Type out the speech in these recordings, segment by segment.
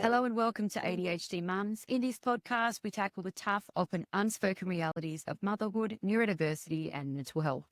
Hello and welcome to ADHD Mums. In this podcast, we tackle the tough, often unspoken realities of motherhood, neurodiversity, and mental health.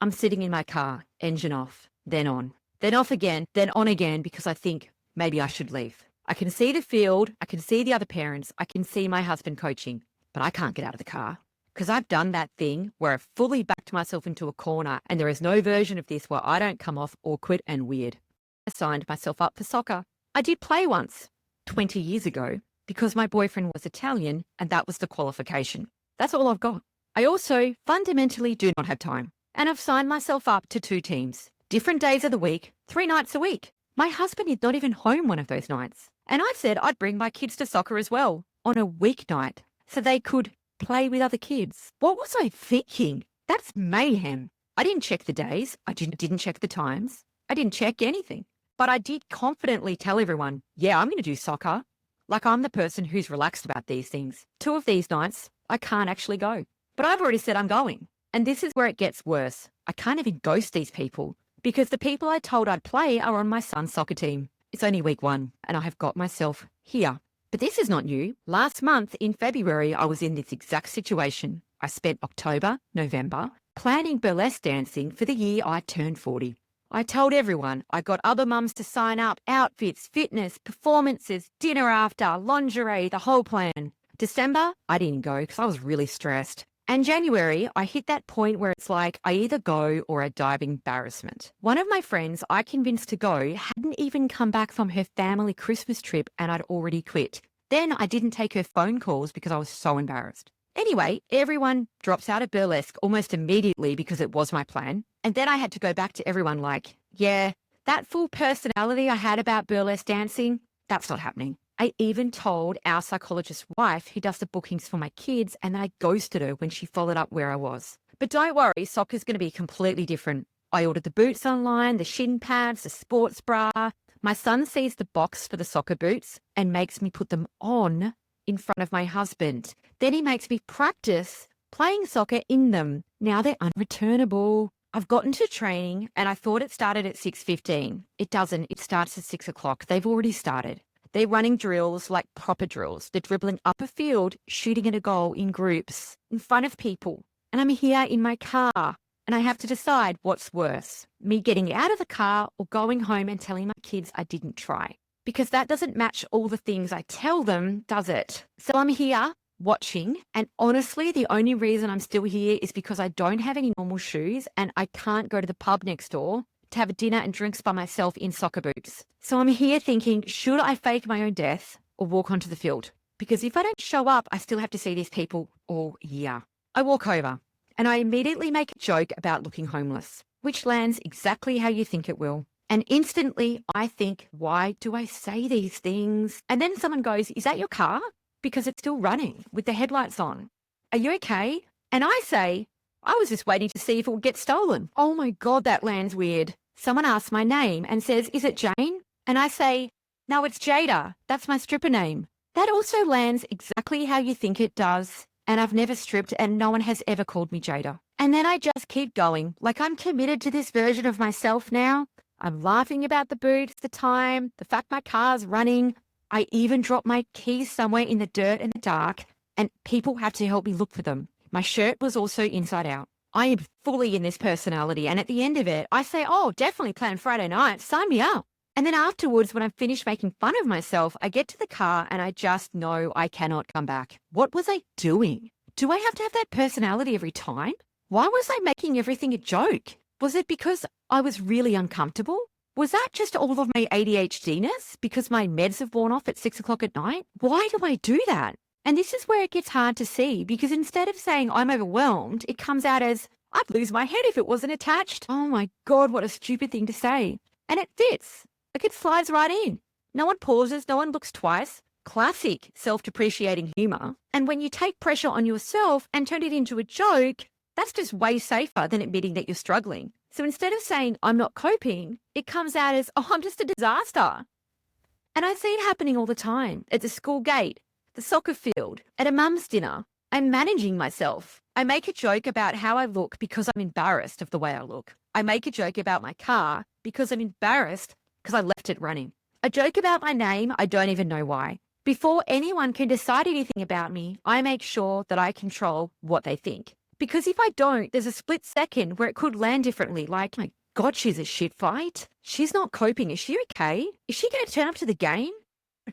I'm sitting in my car, engine off, then on, then off again, then on again, because I think maybe I should leave. I can see the field, I can see the other parents, I can see my husband coaching, but I can't get out of the car because I've done that thing where I've fully backed myself into a corner, and there is no version of this where I don't come off awkward and weird. I signed myself up for soccer. I did play once, 20 years ago, because my boyfriend was Italian and that was the qualification. That's all I've got. I also fundamentally do not have time. And I've signed myself up to 2 teams, different days of the week, 3 nights a week. My husband is not even home one of those nights. And I said I'd bring my kids to soccer as well on a weeknight so they could play with other kids. What was I thinking? That's mayhem. I didn't check the days. I didn't check the times. I didn't check anything. But I did confidently tell everyone, yeah, I'm going to do soccer. Like I'm the person who's relaxed about these things. 2 of these nights, I can't actually go. But I've already said I'm going. And this is where it gets worse. I can't even ghost these people because the people I told I'd play are on my son's soccer team. It's only week 1 and I have got myself here. But this is not new. Last month in February, I was in this exact situation. I spent October, November planning burlesque dancing for the year I turned 40. I told everyone, I got other mums to sign up, outfits, fitness, performances, dinner after, lingerie, the whole plan. December, I didn't go because I was really stressed. And January, I hit that point where it's like I either go or I die of embarrassment. One of my friends I convinced to go hadn't even come back from her family Christmas trip and I'd already quit. Then I didn't take her phone calls because I was so embarrassed. Anyway, everyone drops out of burlesque almost immediately because it was my plan. And then I had to go back to everyone like, yeah, that full personality I had about burlesque dancing, that's not happening. I even told our psychologist's wife who does the bookings for my kids, and I ghosted her when she followed up where I was. But don't worry, soccer's going to be completely different. I ordered the boots online, the shin pads, the sports bra. My son sees the box for the soccer boots and makes me put them on in front of my husband. Then he makes me practice playing soccer in them. Now they're unreturnable. I've gotten to training and I thought it started at 6:15. It doesn't. It starts at 6 o'clock. They've already started. They're running drills like proper drills. They're dribbling up a field, shooting at a goal in groups, in front of people. And I'm here in my car and I have to decide what's worse, me getting out of the car or going home and telling my kids I didn't try. Because that doesn't match all the things I tell them, does it? So I'm here watching, and honestly, the only reason I'm still here is because I don't have any normal shoes and I can't go to the pub next door to have a dinner and drinks by myself in soccer boots. So I'm here thinking, should I fake my own death or walk onto the field? Because if I don't show up, I still have to see these people all year. I walk over and I immediately make a joke about looking homeless, which lands exactly how you think it will. And instantly I think, why do I say these things? And then someone goes, is that your car? Because it's still running with the headlights on. Are you okay? And I say, I was just waiting to see if it would get stolen. Oh my God, that lands weird. Someone asks my name and says, is it Jane? And I say, no, it's Jada. That's my stripper name. That also lands exactly how you think it does. And I've never stripped and no one has ever called me Jada. And then I just keep going. Like I'm committed to this version of myself now. I'm laughing about the boots, the time, the fact my car's running. I even drop my keys somewhere in the dirt and the dark, and people have to help me look for them. My shirt was also inside out. I am fully in this personality, and at the end of it, I say, oh, definitely plan Friday night, sign me up. And then afterwards, when I'm finished making fun of myself, I get to the car and I just know I cannot come back. What was I doing? Do I have to have that personality every time? Why was I making everything a joke? Was it because I was really uncomfortable? Was that just all of my ADHD-ness because my meds have worn off at 6 o'clock at night? Why do I do that? And this is where it gets hard to see because instead of saying I'm overwhelmed, it comes out as I'd lose my head if it wasn't attached. Oh my God, what a stupid thing to say. And it fits. Like it slides right in. No one pauses, no one looks twice. Classic self-depreciating humor. And when you take pressure on yourself and turn it into a joke, that's just way safer than admitting that you're struggling. So instead of saying, I'm not coping, it comes out as, oh, I'm just a disaster. And I see it happening all the time at the school gate, the soccer field, at a mum's dinner. I'm managing myself. I make a joke about how I look because I'm embarrassed of the way I look. I make a joke about my car because I'm embarrassed because I left it running. A joke about my name, I don't even know why. Before anyone can decide anything about me, I make sure that I control what they think. Because if I don't, there's a split second where it could land differently. Like, my God, she's a shit fight. She's not coping. Is she okay? Is she going to turn up to the game?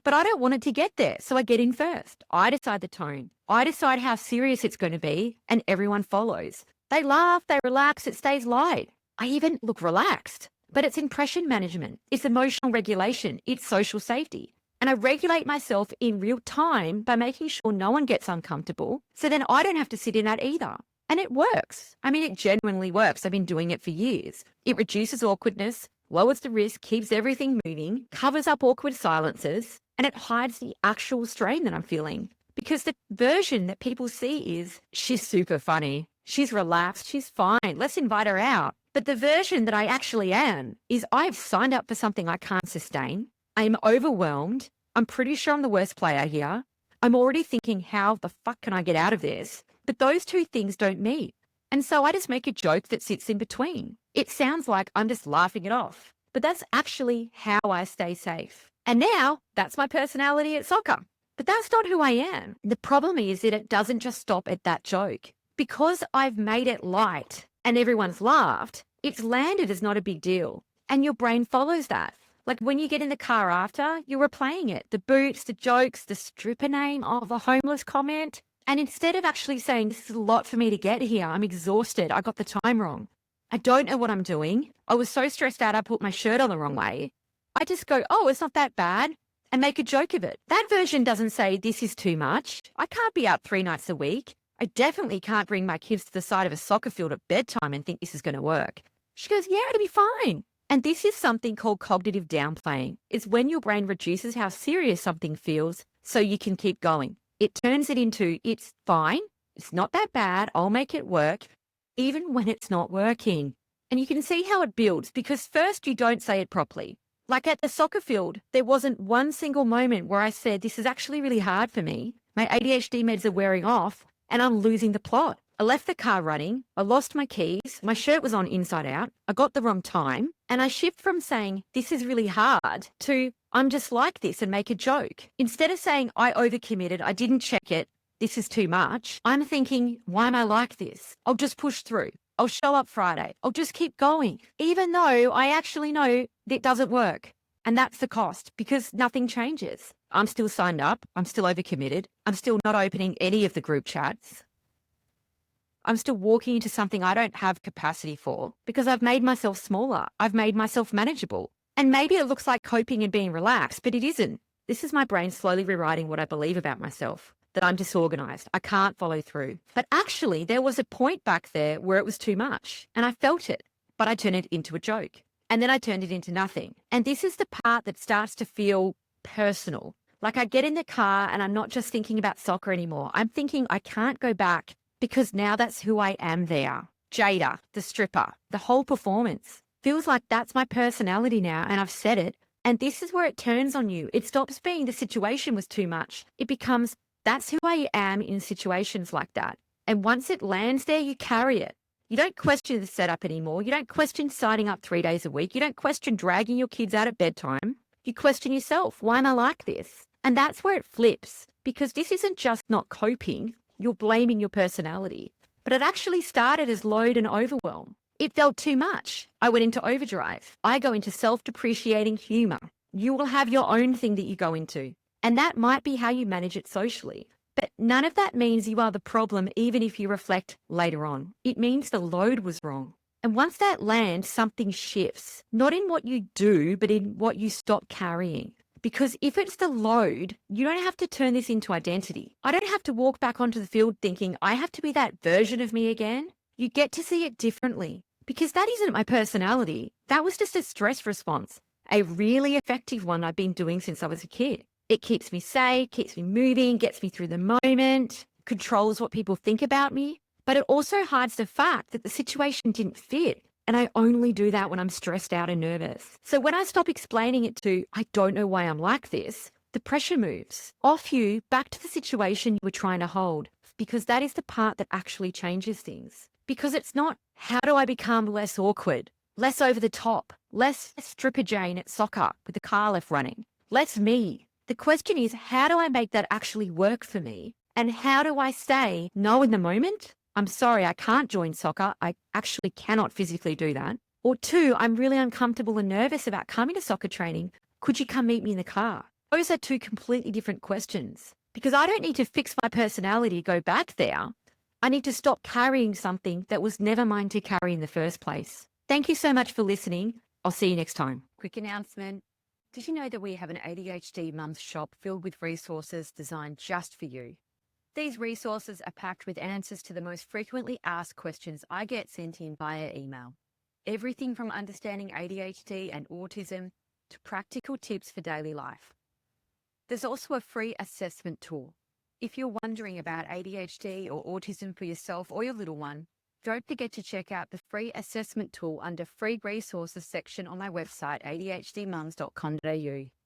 But I don't want it to get there, so I get in first. I decide the tone. I decide how serious it's going to be, and everyone follows. They laugh, they relax, it stays light. I even look relaxed. But it's impression management. It's emotional regulation. It's social safety. And I regulate myself in real time by making sure no one gets uncomfortable, so then I don't have to sit in that either. And it works. I mean, it genuinely works. I've been doing it for years. It reduces awkwardness, lowers the risk, keeps everything moving, covers up awkward silences, and it hides the actual strain that I'm feeling. Because the version that people see is, she's super funny, she's relaxed, she's fine, let's invite her out. But the version that I actually am is, I've signed up for something I can't sustain. I'm overwhelmed. I'm pretty sure I'm the worst player here. I'm already thinking, how the fuck can I get out of this? But those two things don't meet. And so I just make a joke that sits in between. It sounds like I'm just laughing it off, but that's actually how I stay safe. And now that's my personality at soccer. But that's not who I am. The problem is that it doesn't just stop at that joke. Because I've made it light and everyone's laughed, it's landed as not a big deal. And your brain follows that. Like when you get in the car after, you're replaying it. The boots, the jokes, the stripper name, oh, the homeless comment. And instead of actually saying, this is a lot for me to get here, I'm exhausted, I got the time wrong, I don't know what I'm doing, I was so stressed out I put my shirt on the wrong way, I just go, oh, it's not that bad, and make a joke of it. That version doesn't say, this is too much, I can't be out 3 nights a week, I definitely can't bring my kids to the side of a soccer field at bedtime and think this is going to work. She goes, yeah, it'll be fine. And this is something called cognitive downplaying. It's when your brain reduces how serious something feels so you can keep going. It turns it into, it's fine, it's not that bad, I'll make it work, even when it's not working. And you can see how it builds, because first you don't say it properly. Like at the soccer field, there wasn't one single moment where I said, this is actually really hard for me, my ADHD meds are wearing off, and I'm losing the plot. I left the car running, I lost my keys, my shirt was on inside out, I got the wrong time, and I shift from saying, this is really hard, to, I'm just like this, and make a joke. Instead of saying, I overcommitted, I didn't check it, this is too much, I'm thinking, why am I like this? I'll just push through. I'll show up Friday. I'll just keep going, even though I actually know that doesn't work. And that's the cost, because nothing changes. I'm still signed up. I'm still overcommitted. I'm still not opening any of the group chats. I'm still walking into something I don't have capacity for because I've made myself smaller. I've made myself manageable. And maybe it looks like coping and being relaxed, but it isn't. This is my brain slowly rewriting what I believe about myself, that I'm disorganized. I can't follow through. But actually, there was a point back there where it was too much and I felt it, but I turned it into a joke. And then I turned it into nothing. And this is the part that starts to feel personal. Like I get in the car and I'm not just thinking about soccer anymore. I'm thinking I can't go back because now that's who I am there. Jada, the stripper, the whole performance. Feels like that's my personality now, and I've said it. And this is where it turns on you. It stops being the situation was too much. It becomes, that's who I am in situations like that. And once it lands there, you carry it. You don't question the setup anymore. You don't question signing up 3 days a week. You don't question dragging your kids out at bedtime. You question yourself. Why am I like this? And that's where it flips, because this isn't just not coping. You're blaming your personality. But it actually started as load and overwhelm. It felt too much. I went into overdrive. I go into self-depreciating humor. You will have your own thing that you go into. And that might be how you manage it socially. But none of that means you are the problem, even if you reflect later on. It means the load was wrong. And once that lands, something shifts. Not in what you do, but in what you stop carrying. Because if it's the load, you don't have to turn this into identity. I don't have to walk back onto the field thinking I have to be that version of me again. You get to see it differently. Because that isn't my personality. That was just a stress response. A really effective one I've been doing since I was a kid. It keeps me safe, keeps me moving, gets me through the moment, controls what people think about me. But it also hides the fact that the situation didn't fit. And I only do that when I'm stressed out and nervous. So when I stop explaining it to, I don't know why I'm like this, the pressure moves off you back to the situation you were trying to hold. Because that is the part that actually changes things. Because it's not, how do I become less awkward, less over the top, less stripper Jane at soccer with the car left running, less me. The question is, how do I make that actually work for me? And how do I say no in the moment? I'm sorry, I can't join soccer. I actually cannot physically do that. Or two, I'm really uncomfortable and nervous about coming to soccer training. Could you come meet me in the car? Those are two completely different questions, because I don't need to fix my personality to go back there. I need to stop carrying something that was never mine to carry in the first place. Thank you so much for listening. I'll see you next time. Quick announcement. Did you know that we have an ADHD Mums shop filled with resources designed just for you? These resources are packed with answers to the most frequently asked questions I get sent in via email. Everything from understanding ADHD and autism to practical tips for daily life. There's also a free assessment tool. If you're wondering about ADHD or autism for yourself or your little one, don't forget to check out the free assessment tool under free resources section on my website, adhdmums.com.au.